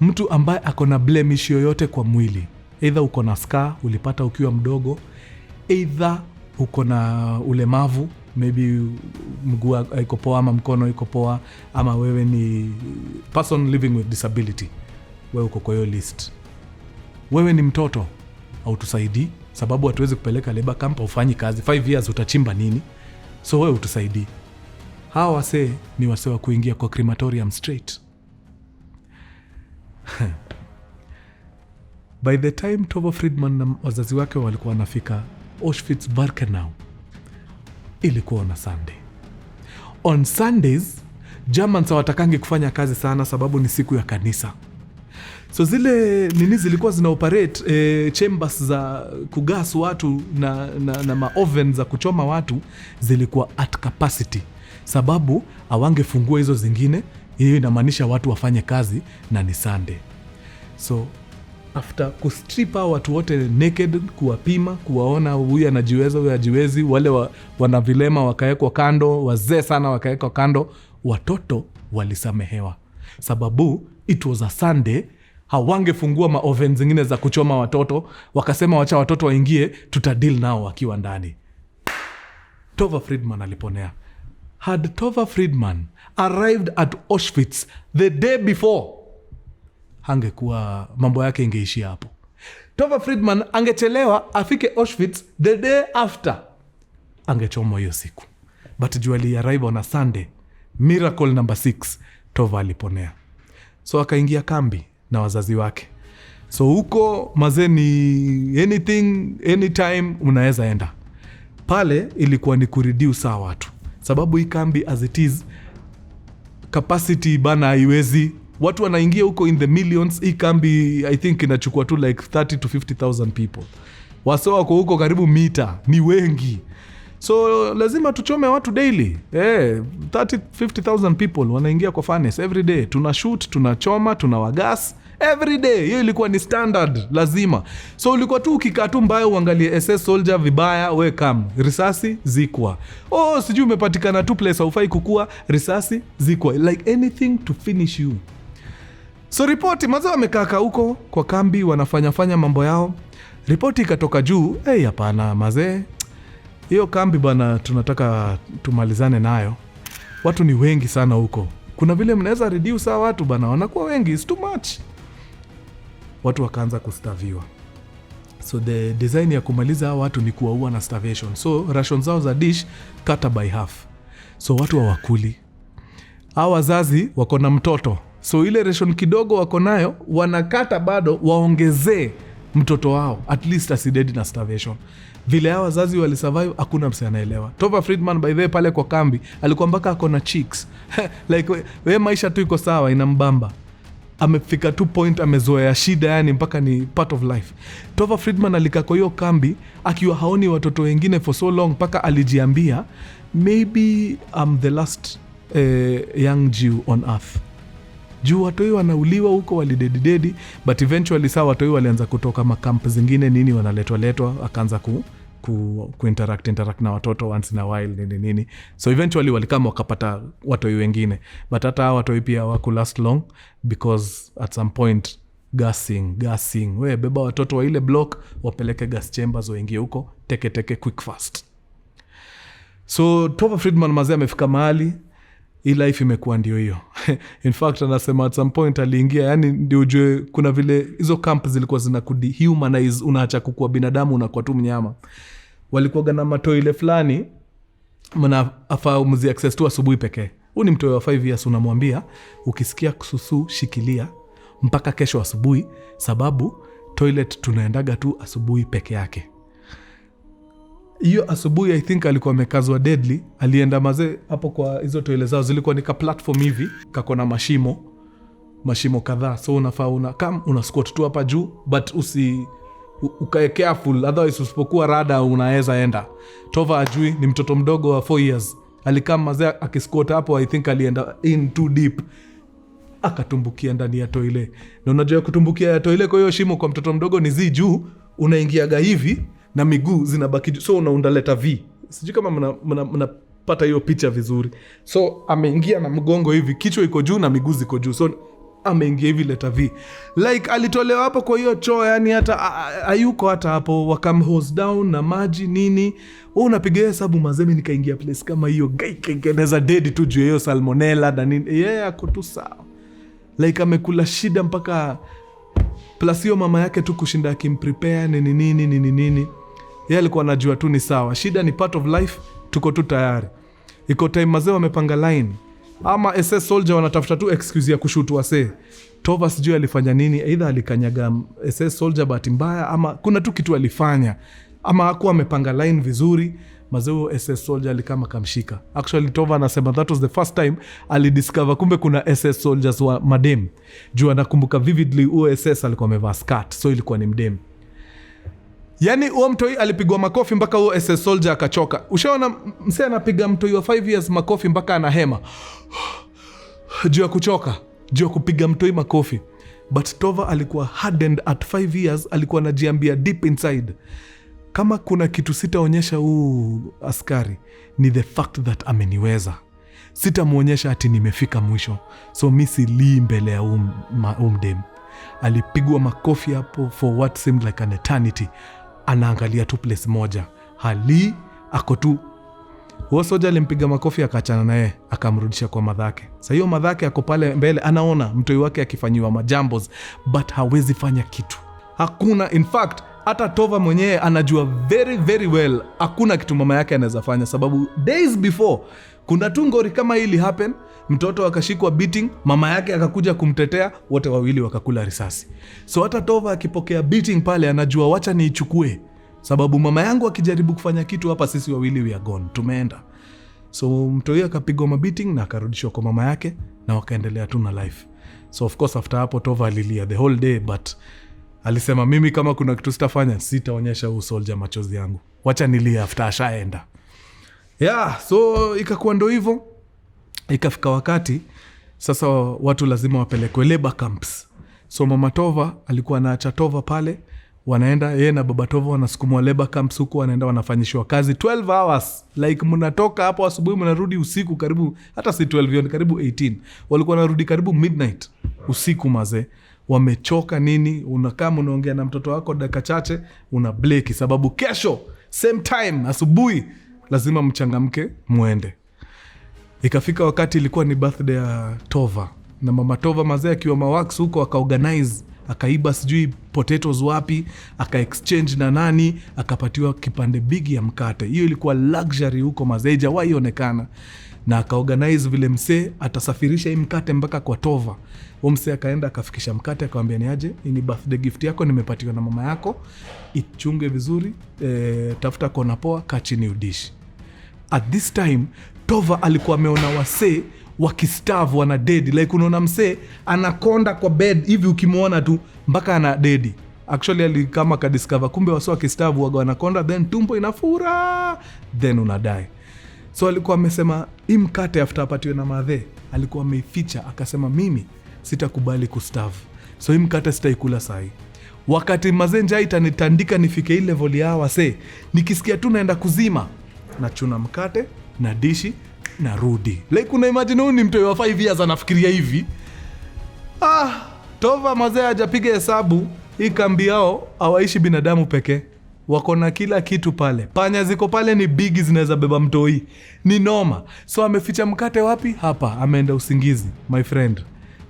Mtu ambaye ako na blemish yoyote kwa mwili, either uko na scar ulipata ukiwa mdogo, either uko na ulemavu, maybe mguu iko poa ama mkono iko poa, ama wewe ni person living with disability, wewe uko kwa hiyo list. Wewe ni mtoto, hautusaidii sababu hatuwezi kupeleka labor camp, ufanyi kazi 5 years, utachimba nini? So wewe utusaidii. Hawa wase ni wase wa kuingia kwa crematorium straight. By the time Tova Friedman na wazazi wake walikuwa wanafika Auschwitz Birkenau, ilikuwa na Sunday. On Sundays, Germans hawatakangi kufanya kazi sana sababu ni siku ya kanisa. So zile nini zilikuwa zina operate chambers za kugas watu na ma-oven za kuchoma watu zilikuwa at capacity, sababu hawangefungua hizo zingine. Hiyo inamaanisha watu wafanye kazi na ni Sunday. So after kustrip watu wote naked, kuwapima, kuwaona huyu anajiweza huyu hajiwezi, wale wana vilema wakaekwa kando, wazee sana wakaekwa kando, watoto walisamehewa sababu it was a Sunday. Hawangefungua ma-oven zingine za kuchoma watoto, wakasema wacha watoto waingie, tutadeal nao wakiwa ndani. Tova Friedman aliponea. Had Tova Friedman arrived at Auschwitz the day before, hangekuwa mambo yake ingeishia hapo. Tova Friedman angechelewa afike Auschwitz the day after, angechomwa hiyo siku. But juali arrive on a Sunday, miracle number 6, Tova aliponea. So akaingia kambi na wazazi wake. So huko mazeni anything anytime unaweza enda. Pale ilikuwa ni kureduce watu, sababu hii kambi as it is capacity bana haiwezi. Watu wanaingia huko in the millions. Hii kambi I think inachukua tu like 30 to 50,000 people. Wasio wako huko karibu mita, ni wengi. So lazima tuchome watu daily. 30-50,000 people wanaingia kwa furnace every day. Tuna shoot, tunachoma, tunawagas every day. Hiyo ilikuwa ni standard, lazima. So ulikuwa tu ukikaa tu mbaya uangalie SS soldier vibaya, we come, risasi zikwa. Sijui umepatikana tu place haufai kukua, risasi zikwa. Like anything to finish you. So ripoti mazao wamekaka huko kwa kambi wanafanya mambo yao. Ripoti ikatoka juu, hapana mazee, hiyo kambi bana tunataka tumalizane nayo. Watu ni wengi sana huko. Kuna vile mnaweza reduce watu bana, wanakuwa wengi, it's too much. Watu wakaanza kustaviwa. So the design ya kumaliza watu ni kuwaua na starvation. So ration zao za dish cut by half. So watu hawakuli. Hao wazazi wako na mtoto. So ile ration kidogo wako nayo wanakata bado waongezee mtoto wao, at least asidedi na starvation. Vile hao wazazi walisurvive hakuna mse anaelewa. Tova Friedman by the way pale kwa kambi alikuwa mpaka ako na chicks. Like we maisha tu iko sawa, inambamba. Amefika tu point amezoea shida, yani mpaka ni part of life. Tova Friedman alikaa kwa hiyo kambi akiwa haoni watoto wengine for so long, mpaka alijiambia maybe I'm the last young Jew on earth. Juu watoi wanauliwa huko, walidedi, but eventually saa watoi walianza kutoka makamp zingine nini, wanaletwa akaanza interact na watoto once in a while nini. So eventually walikama wakapata watoi wengine, but hata watoi pia waku last long because at some point gassing we beba watoto wa ile block wapeleke gas chambers waingie huko teke quick fast. So Tova Friedman mazee amefika mahali hii life imekuwa ndio hiyo. In fact anasema at some point aliingia, yani ndio ujue kuna vile hizo camp zilikuwa zinakudehumanize, unaacha kukuwa binadamu unakuwa tu mnyama. Walikuwa na matoi ile fulani mnafaa mzi access tu asubuhi pekee. Huyu ni mtoi wa 5 years, unamwambia ukisikia kususu shikilia mpaka kesho asubuhi, sababu toilet tunaendaga tu asubuhi peke yake. Hiyo asubuhi I think alikuwa amekazwa deadly, alienda mazee hapo kwa hizo toilet zao zilikuwa ni ka platform hivi, kako na mashimo kadhaa, so unafaa una squat tu hapa juu, but ukae careful otherwise usipokuwa rada unaweza enda. Tova ajui, ni mtoto mdogo wa 4 years, alikama mazee akisquat hapo, I think alienda in too deep, akatumbukia ndani ya toilet. Na unajua kutumbukia ya toilet kwa hiyo shimo kwa mtoto mdogo ni juu, unaingiaga hivi na miguu zinabaki juu, so unaundaleta V. Sijui kama mnapata hiyo picha vizuri. So ameingia na mgongo hivi, kichwa iko juu na miguu ziko juu, so ameingia hivi leta V. Like alitolewa hapo kwa hiyo choo, yani hata hayuko hata hapo, wakam hose down na maji nini. Unapiga hesabu mazemi nikaingia place kama hiyo, keneza dead tu juu hiyo salmonella na nini. Ako tu sawa. Like amekula shida mpaka plus hiyo mama yake tu kushinda akimprepare nini. Yeye alikuwa anajua tu ni sawa. Shida ni part of life, tuko tu tayari. Iko time mazee wamepanga line. Ama SS soldier wanatafuta tu excuse ya kushutu wase. Tova sijui alifanya nini, either alikanyaga SS soldier bahati mbaya, ama kuna tu kitu alifanya, ama hakuwa amepanga line vizuri. Mazee SS soldier alikama kamshika. Actually Tova anasema that was the first time alidiscover kumbe kuna SS soldiers wa madem. Juu anakumbuka vividly SS alikuwa amevaa skirt, so ilikuwa ni mdem. Yani huo mtoi alipigwa makofi mpaka huo SS soldier akachoka. Ushaona msee anapiga mtoi wa 5 years makofi mpaka anahema juu ya kuchoka, juu ya kupiga mtoi makofi. But Tova alikuwa hardened at 5 years, alikuwa anajiambia deep inside, kama kuna kitu sitaonyesha huu askari ni the fact that ameniweza. Sitamuonyesha ati nimefika mwisho, so mi silii mbele ya umdem. Alipigwa makofi hapo for what seemed like an eternity. Anaangalia tu place moja, hali ako tu. Huo soja alimpiga makofi akachana naye, akamrudisha kwa madhake. Sasa hiyo madhake ako pale mbele, anaona mtoi wake akifanyiwa majambos, but hawezi fanya kitu. Hakuna, in fact hata Tova mwenyewe anajua very very well hakuna kitu mama yake anaweza fanya, sababu days before kuna tu ngori kama hili happen. Mtoto akashikwa beating, mama yake akakuja kumtetea, wote wawili wakakula risasi. So hata Tova akipokea beating pale anajua wacha niichukue, sababu mama yangu akijaribu kufanya kitu hapa sisi wawili we are gone, tumeenda. So mtoi akapigwa mabeating na akarudishwa kwa mama yake na wakaendelea tu na life. So of course after hapo Tova alilia the whole day, but alisema mimi kama kuna kitu sitafanya, sitaonyesha huu soldier machozi yangu, wacha nilia after ashaenda. So ikakuwa ndo hivyo. Ikafika wakati sasa watu lazima wapelekwe labor camps. So mama Tova alikuwa anaacha Tova pale, wanaenda yeye na baba Tova wanasukumwa labor camps huko, wanaenda wanafanyishwa kazi 12 hours. Like mnatoka hapo asubuhi mnarudi usiku, karibu hata si 12 karibu 18. Walikuwa wanarudi karibu midnight usiku mazee. Wamechoka nini, unakaa unaongea na mtoto wako dakika chache una break, sababu kesho same time asubuhi lazima mchangamke muende. Ikafika wakati ilikuwa ni birthday ya Tova, na mama Tova mazee akiwa mawax huko akaorganize, akaiba sijui potatoes wapi, aka-exchange na nani, akapatiwa kipande bigi ya mkate. Hiyo ilikuwa luxury huko mazee, haijawahi onekana. Na aka-organize vile msee atasafirisha hii mkate mpaka kwa Tova. Msee akaenda akafikisha mkate, akamwambia ni aje, hii ni birthday gift yako nimepatiwa na mama yako, ichunge vizuri, tafuta kona poa, kaa chini udishi. At this time Tova alikuwa ameona wasee wakistarve wana dead. Like unaona msee anakonda kwa bed hivi ukimuona tu mpaka ana dead. Actually alikama kadiscover kumbe wasee wakistarve waga wanakonda, then tumbo inafura, then unadai. So alikuwa amesema hii mkate after apatiwe na madhe alikuwa ameificha, akasema mimi sitakubali kustarve, so hii mkate sitaikula sahi. Wakati mazee njaa itanitandika nifike ile level ya wase, nikisikia tu naenda kuzima, nachuna mkate na dishi na rudi. Like una imagine huyu ni mtoi wa 5 years anafikiria hivi. Tova mazee hajapiga hesabu, hii kambi yao hawaishi binadamu pekee. Wako na kila kitu pale. Panya ziko pale ni bigi, zinaweza beba mtoi. Ni noma. So ameficha mkate wapi? Hapa. Ameenda usingizi, my friend.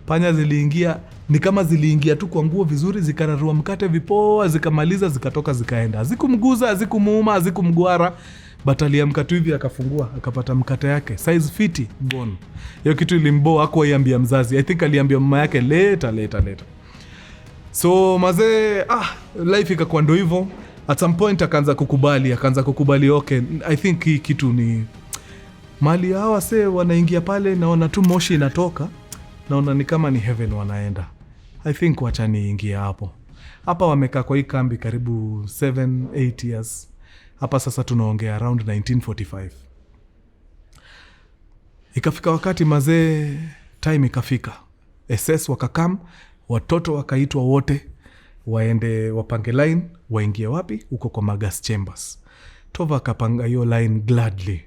Panya ziliingia, ni kama ziliingia tu kwa nguo vizuri, zikararua mkate vipoa, zikamaliza, zikatoka, zikaenda. Hazikumguza, hazikumuuma, hazikumgwara. Batalia mkate hivi akafungua, akapata mkate yake. Size fiti, gone. Hiyo kitu ilimbo, hakuwa iambia mzazi. I think aliambia mama yake later. So mazee, life ikakuwa ndo hivyo. At some point akaanza kukubali, okay, I think hii kitu ni mali hawa se wanaingia pale, naona tu moshi inatoka, naona ni kama ni heaven wanaenda. I think wacha niingia hapo. Hapa wamekaa kwa hii kambi karibu 7-8 years. Hapa sasa tunaongea around 1945. Ikafika wakati mazee, time ikafika. SS wakakam, watoto wakaitwa wote, waende wapange line, waingie wapi? Uko kwa magas chambers. Tova akapanga hiyo line gladly.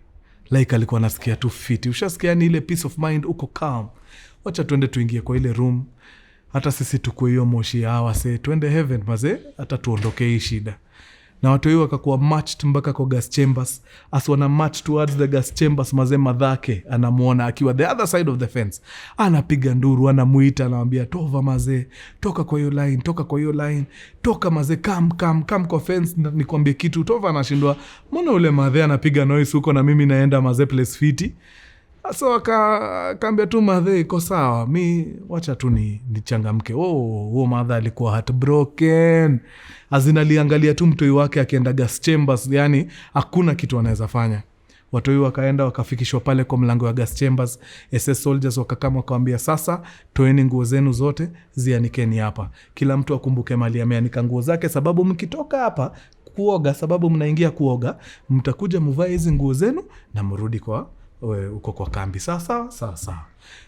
Like alikuwa nasikia tu fiti. Ushasikia ni ile peace of mind, uko calm. Wacha tuende tuingie kwa ile room. Hata sisi tukue hiyo moshi ya wase, tuende heaven mazee, hata tuondoke hii shida. Na watu hiyo wakakuwa matched mpaka kwa gas chambers. As wana match towards the gas chambers, mazee madhake anamuona akiwa the other side of the fence. Anapiga nduru, anamuita, anamwambia Tova mazee, toka kwa hiyo line, toka mazee, come kwa fence, nikwambie kitu. Tova anashindwa, mbona ule madhe anapiga noise huko na mimi naenda mazee place fiti? So akaambia tu madhe, iko sawa, mi wacha tu nichangamke. Madhe alikuwa heartbroken. Azinaliangalia tu mtoi wake akienda gas chambers, yani hakuna kitu anaweza fanya. Watoi wakaenda wakafikishwa pale kwa mlango wa gas chambers. SS soldiers wakakama wakawambia, sasa toeni nguo zenu zote, zianikeni hapa. Kila mtu akumbuke mali ameanika nguo zake, sababu mkitoka hapa kuoga, sababu mnaingia kuoga, mtakuja mvae hizi nguo zenu na mrudi kwa uko kwa kambi. Sasa.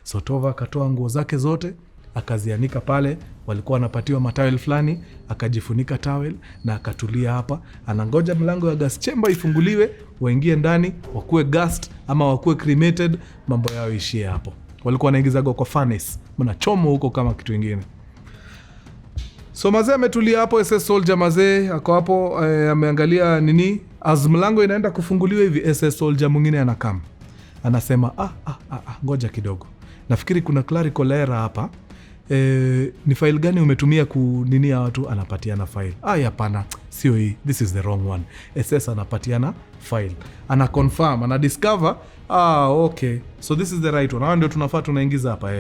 So Tova akatoa nguo zake zote, akazianika pale. Walikuwa wanapatiwa matawel fulani, akajifunika towel na akatulia hapa. Anangoja mlango ya gas chamber ifunguliwe, waingie ndani, wakuwe gassed ama wakuwe cremated, mambo yao ishie hapo. Walikuwa wanaingiza kwa furnace, mnachomo huko kama kitu kingine. So mazee ametulia hapo, SS soldier mazee ako hapo, ameangalia nini. As mlango inaenda kufunguliwa hivi, SS soldier mwingine anakam. Anasema, ngoja kidogo, nafikiri kuna clerical error hapa. Ni file gani umetumia kuninia watu? Anapatiana file. Hapana, sio hii, this is the wrong one. SS anapatiana file, ana confirm, ana discover, okay, so this is the right one. Ndio tunafaa tunaingiza hapa.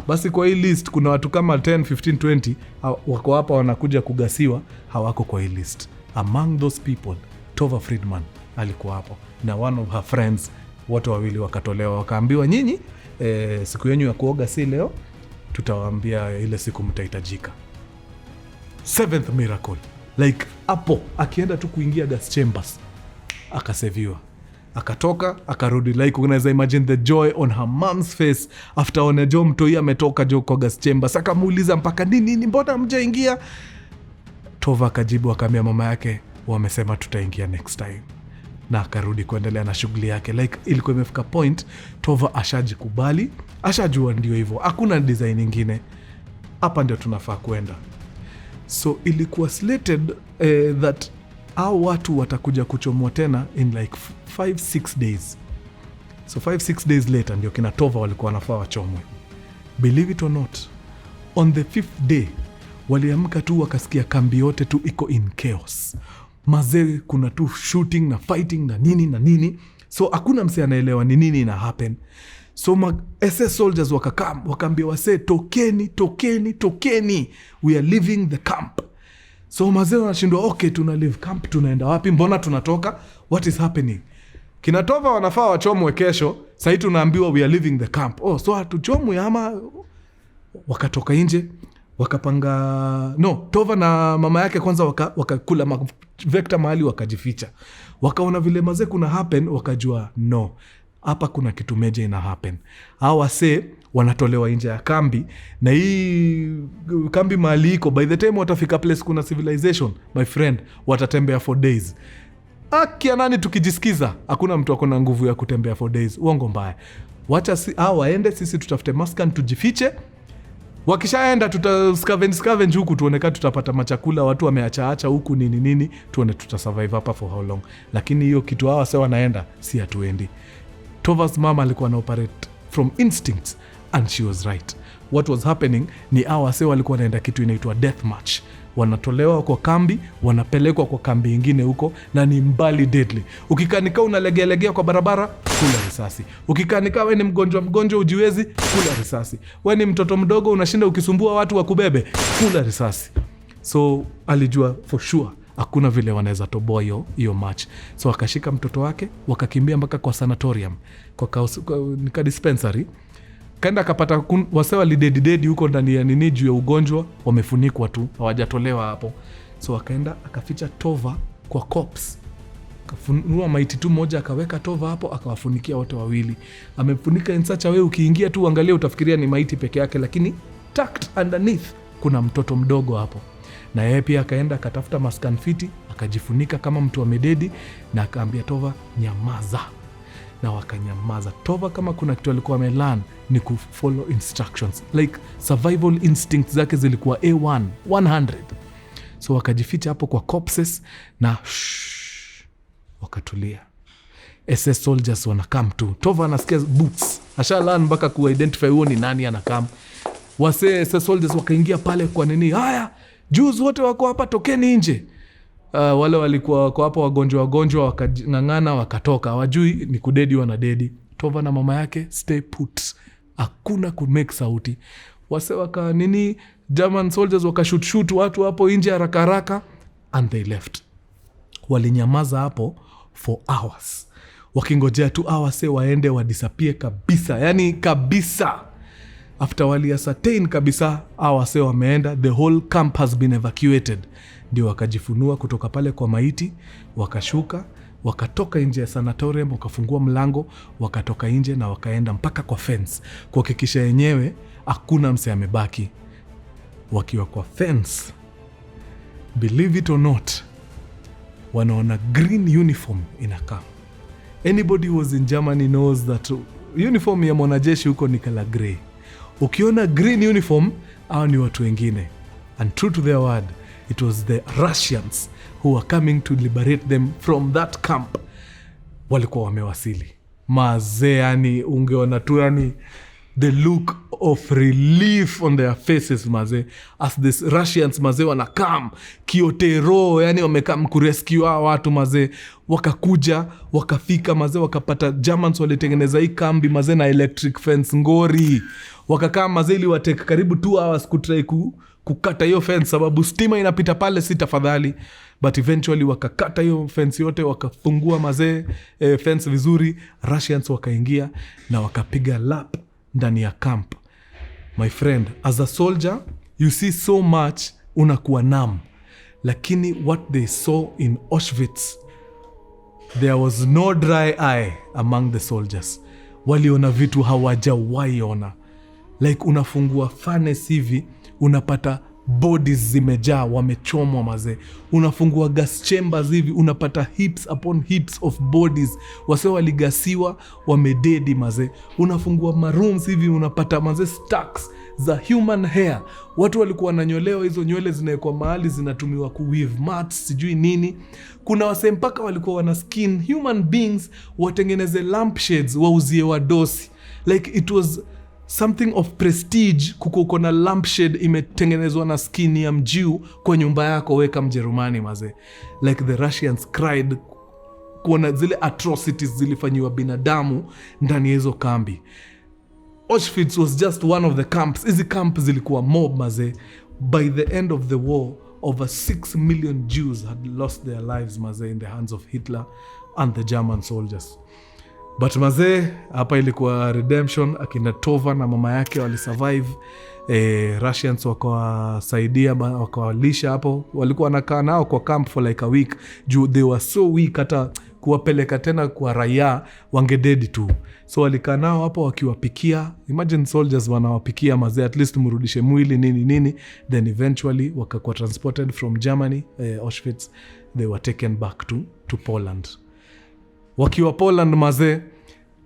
Basi kwa hii list kuna watu kama 10, 15, 20 wako hapa wanakuja kugasiwa, hawako kwa hii list. Among those people, Tova Friedman alikuwa hapo na one of her friends. Wote wawili wakatolewa, wakaambiwa, nyinyi siku yenu ya kuoga si leo, tutawaambia ile siku mtahitajika. 7th miracle. Like hapo akienda tu kuingia gas chambers, akaseviwa, akatoka, akarudi. Like unaweza imagine the joy on her mom's face after one jo mtoi ametoka jo kwa gas chambers. Akamuuliza mpaka nini, mbona mjaingia? Tova akajibu, akamwambia mama yake, wamesema tutaingia next time. Na akarudi kuendelea na shughuli yake. Like ilikuwa imefika point Tova ashajikubali, ashajua ndio hivyo, hakuna design nyingine, hapa ndio tunafaa kuenda. So ilikuwa slated that hao watu watakuja kuchomwa tena in like 5-6 days. So 5-6 days later ndio kina Tova walikuwa wanafaa wachomwe. Believe it or not, on the 5th day waliamka tu wakasikia kambi yote tu iko in chaos. Mazee kuna tu shooting na fighting na nini. So hakuna mse anaelewa ni nini ina happen. So SS soldiers wakaambia wase, tokeni, we are leaving the camp. So mazee wanashindwa, okay, tuna leave camp, tunaenda wapi? Mbona tunatoka? What is happening? Kina Tova wanafaa wachomwe kesho, sasa tunaambiwa we are leaving the camp. So hatuchomwe ama? Wakatoka nje, wakapanga, Tova na mama yake kwanza wakakula vector mahali, wakajificha. Wakaona vile mazee kuna happen, wakajua hapa kuna kitu meja ina happen. Hawa wase wanatolewa nje ya kambi, na hii kambi mahali iko, by the time watafika place kuna civilization, my friend, watatembea for days. Akia nani tukijisikiza, hakuna mtu akona nguvu ya kutembea for days. Uongo mbaya. Wacha hawa waende, sisi tutafute maskan tujifiche. Wakishaenda scavenge huku, tuoneka tutapata machakula, watu wameacha huku nini, tuone tutasurvive hapa for how long. Lakini hiyo kitu hawa sasa wanaenda, si hatuendi. Tova's mama alikuwa na operate from instincts, and she was right. What was happening ni hawa sasa walikuwa wanaenda kitu inaitwa death march. Wanatolewa kwa kambi, wanapelekwa kwa kambi ingine huko, na ni mbali deadly. Ukikanika unalegea kwa barabara, kula risasi. Ukikanika wewe ni mgonjwa ujiwezi, kula risasi. Wewe ni mtoto mdogo unashinda ukisumbua watu wakubebe, kula risasi. So alijua for sure hakuna vile wanaweza toboa hiyo match. So akashika mtoto wake, wakakimbia mpaka kwa sanatorium, kwa dispensary. Kaenda akapata wasewa lidedi huko ndani ya nini juu ya ugonjwa, wamefunikwa tu, hawajatolewa hapo. So akaenda akaficha Tova kwa corpse. Akafunua maiti tu moja, akaweka Tova hapo, akawafunikia wote wawili. Amefunika in such a way ukiingia tu uangalie utafikiria ni maiti peke yake, lakini tucked underneath kuna mtoto mdogo hapo. Na yeye pia akaenda akatafuta maskan fiti, akajifunika kama mtu amededi, na akaambia Tova nyamaza. Na wakanyamaza. Tova kama kuna kitu alikuwa amelearn ni kufollow instructions, like survival instincts zake zilikuwa A1 100. So wakajificha hapo kwa corpses na wakatulia. SS soldiers wanakam tu. Tova anasikia boots, ashalan mpaka kuidentify huo ni nani anakam. Wase SS soldiers wakaingia pale kwa nini, haya Jews wote wako hapa, tokeni nje. Wale walikuwa kwa hapo wagonjwa wakangangana, wakatoka, wajui ni kudedi wanadedi. Tova na mama yake stay put, hakuna kumake sauti. Wase waka nini, German soldiers wakashoot watu hapo nje haraka, and they left. Walinyamaza hapo for hours, wakingojea tu hours waende wadisappear kabisa, yani kabisa. After wali ascertain kabisa hours wameenda, the whole camp has been evacuated, ndio wakajifunua kutoka pale kwa maiti, wakashuka, wakatoka nje ya sanatorium, wakafungua mlango, wakatoka nje na wakaenda mpaka kwa fence kuhakikisha yenyewe hakuna mse amebaki. Wakiwa kwa fence, believe it or not, wanaona green uniform inakaa. Anybody who was in Germany knows that uniform ya mwanajeshi huko ni color grey. Ukiona green uniform, hao ni watu wengine. And true to their word, it was the Russians who were coming to liberate them from that camp. Walikuwa wamewasili. Mazee, yani ungeona tu yani the look of relief on their faces mazee, as these Russians mazee wanakam kiotero, yani wamekam kurescue watu mazee. Wakakuja, wakafika mazee, wakapata Germans walitengeneza hii kambi mazee na electric fence ngori. Wakakaa mazee ili wateke karibu 2 hours kutry kukata hiyo fence, sababu stima inapita pale, si tafadhali. But eventually wakakata hiyo fence yote, wakafungua mazee fence vizuri. Russians wakaingia na wakapiga lap ndani ya camp. My friend, as a soldier you see so much, unakuwa numb. Lakini what they saw in Auschwitz, there was no dry eye among the soldiers. Waliona vitu hawajawahi ona. Like unafungua furnace hivi, unapata bodies zimejaa, wamechomwa mazee. Unafungua gas chambers hivi, unapata heaps upon heaps of bodies. Wase waligasiwa, wamededi mazee. Unafungua marooms hivi, unapata mazee stacks za human hair. Watu walikuwa wananyolewa, hizo nywele zinaekwa mahali zinatumiwa weave mats, sijui nini. Kuna wase mpaka walikuwa wana skin human beings, watengeneze lampshades wauzie wadosi. Like it was something of prestige kuko na lampshade imetengenezwa na skin ya mjiu kwa nyumba yako, weka Mjerumani mazee. Like the Russians cried kuona zile atrocities zilifanyiwa binadamu ndani hizo kambi. Auschwitz was just one of the camps. Hizi camp zilikuwa mob mazee. By the end of the war, over 6 million Jews had lost their lives mazee in the hands of Hitler and the German soldiers. But mazee, hapa ilikuwa redemption. Akina Tova na mama yake walisurvive. Russians wakawasaidia, wakawalisha hapo. Walikuwa wanakaa nao kwa camp for like a week. They were so weak, hata kuwapeleka tena kwa raia wangededi tu. So walikaa nao hapo wakiwapikia, imagine soldiers wanawapikia mazee, at least mrudishe mwili nini, then eventually wakakuwa transported from Germany, Auschwitz, they were taken back to Poland. Wakiwa Poland mazee,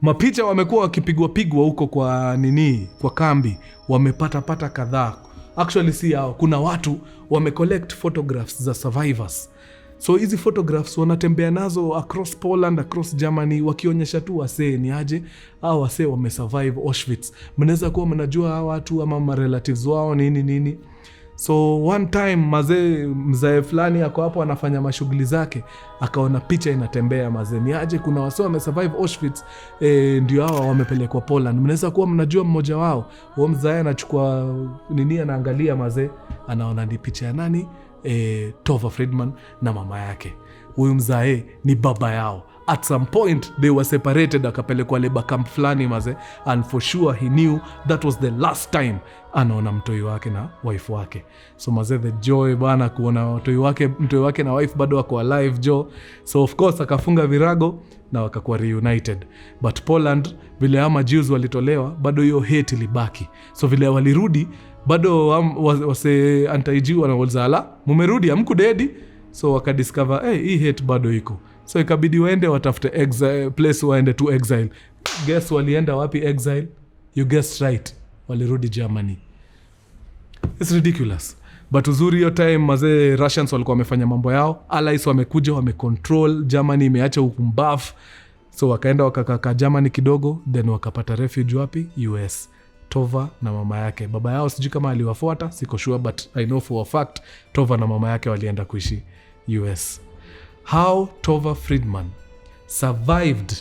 mapicha wamekuwa wakipigwa huko kwa kambi, wamepata kadhaa. Actually si hao, kuna watu wamecollect photographs za survivors. So hizi photographs wanatembea nazo across Poland, across Germany, wakionyesha tu wasee ni aje hao wasee wamesurvive Auschwitz. Mnaweza kuwa mnajua hao watu ama relatives wao nini. So one time mzee fulani ako hapo anafanya mashughuli zake, akaona picha inatembea mazee, ni aje kuna wasee wamesurvive Auschwitz, ndio hao wamepelekwa Poland. Mnaweza kuwa mnajua mmoja wao. Huyo mzee anachukua anaangalia mazee, anaona ni picha ya nani? Tova Friedman na mama yake. Huyu mzae ni baba yao. At some point they were separated, akapelekwa labor camp fulani maze, and for sure he knew that was the last time anaona mtoi wake na wife wake. So maze, the joy bana kuona mtoi wake na wife bado wako alive jo. So of course akafunga virago na wakakuwa reunited. But Poland, vile ama Jews walitolewa, bado hiyo hate ilibaki. So vile walirudi bado wase anti-Jew wanawazala, mumerudi hamku dedi. So wakadiscover hii hate bado iko. So ikabidi waende watafute exile, place waende to exile. Guess walienda wapi exile? You guessed right, walirudi Germany. It's ridiculous. But uzuri hiyo time mazee, Russians walikuwa wamefanya mambo yao, allies wamekuja wamecontrol Germany, imeacha ukumbafu. So wakaenda wakakaa Germany kidogo, then wakapata refuge wapi? US. Tova na mama yake. Baba yao sijui kama aliwafuata, siko sure, but I know for a fact Tova na mama yake walienda kuishi US. How Tova Friedman survived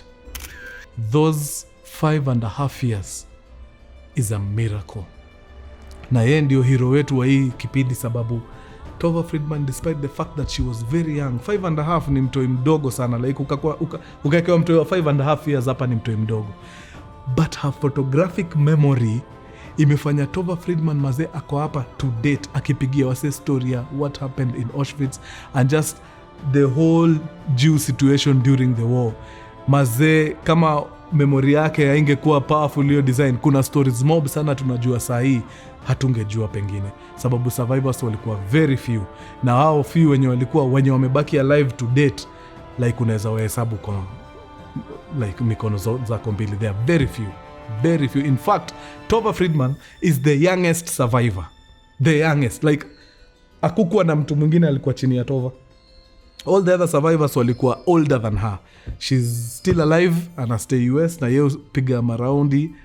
those 5.5 years is a miracle. Na yeye ndio hero wetu wa hii kipindi, sababu Tova Friedman, despite the fact that she was very young, 5.5 ni mtoi mdogo sana, like ukakewa mtoi wa 5.5 years hapa ni mtoi mdogo. But her photographic memory imefanya Tova Friedman mazee ako hapa to date akipigia wase story ya what happened in Auschwitz and just the whole Jew situation during the war. Mazee, kama memory yake haingekuwa powerful hiyo design, kuna stories mob sana tunajua saa hii hatungejua pengine, sababu survivors walikuwa very few, na hao few wenye wamebaki alive to date, like unaweza wahesabu kwa like mikono zako mbili. They are very few. In fact, Tova Friedman is the youngest survivor. The youngest. Like, hakukuwa na mtu mwingine alikuwa chini ya Tova. All the other survivors walikuwa older than her. She's still alive, ana stay US, na yeye piga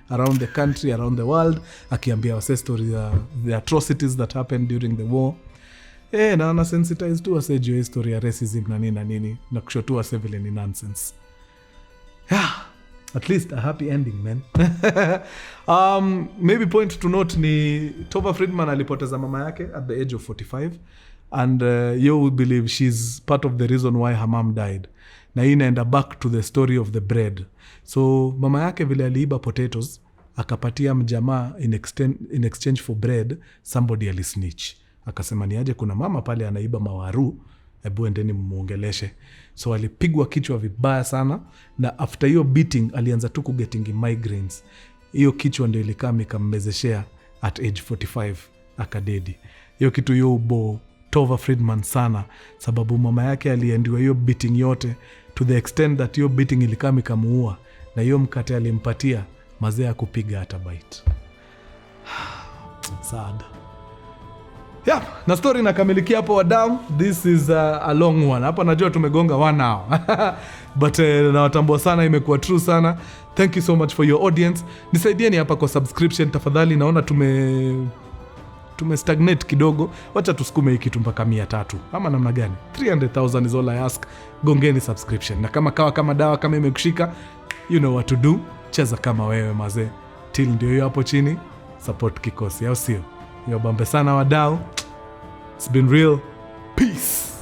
around the country, around the world, akiambia wase stories the atrocities that happened during the war. Na ana sensitize tu wase juu story ya racism na nini na kushotua wase vile ni nonsense. Yeah, at least a happy ending, man. Maybe point to note ni Tova Friedman alipoteza mama yake at the age of 45, and you would believe she's part of the reason why her mom died. Na hii inaenda back to the story of the bread. So mama yake vile aliiba potatoes, akapatia mjamaa in exchange for bread, somebody alisnitch. Akasema ni aje kuna mama pale anaiba mawaru, hebu endeni mmuongeleshe. So alipigwa kichwa vibaya sana, na after hiyo beating alianza tu kugetting migraines. Hiyo kichwa ndio ilikaa ikammezeshea at age 45 akadedi. Hiyo kitu ubo Tova Friedman sana, sababu mama yake aliendiwa hiyo beating yote to the extent that hiyo beating ilikaa ikamuua, na hiyo mkate alimpatia mazee ya kupiga hata bite. Sad. Yeah, na story nakamilikia hapo wadau. This is a long one. Hapa najua tumegonga 1 hour. But nawatambua sana, imekuwa true sana. Thank you so much for your audience. Nisaidieni hapa kwa subscription tafadhali, naona tume stagnate kidogo. Wacha tusukume hiki kitu mpaka 300 ama namna gani? 300,000 is all I ask. Gongeni subscription. Na kama dawa kama imekushika, you know what to do. Cheza kama wewe mazee. Till ndio hiyo hapo chini. Support kikosi, au sio? Yobambe sana wadau. It's been real. Peace.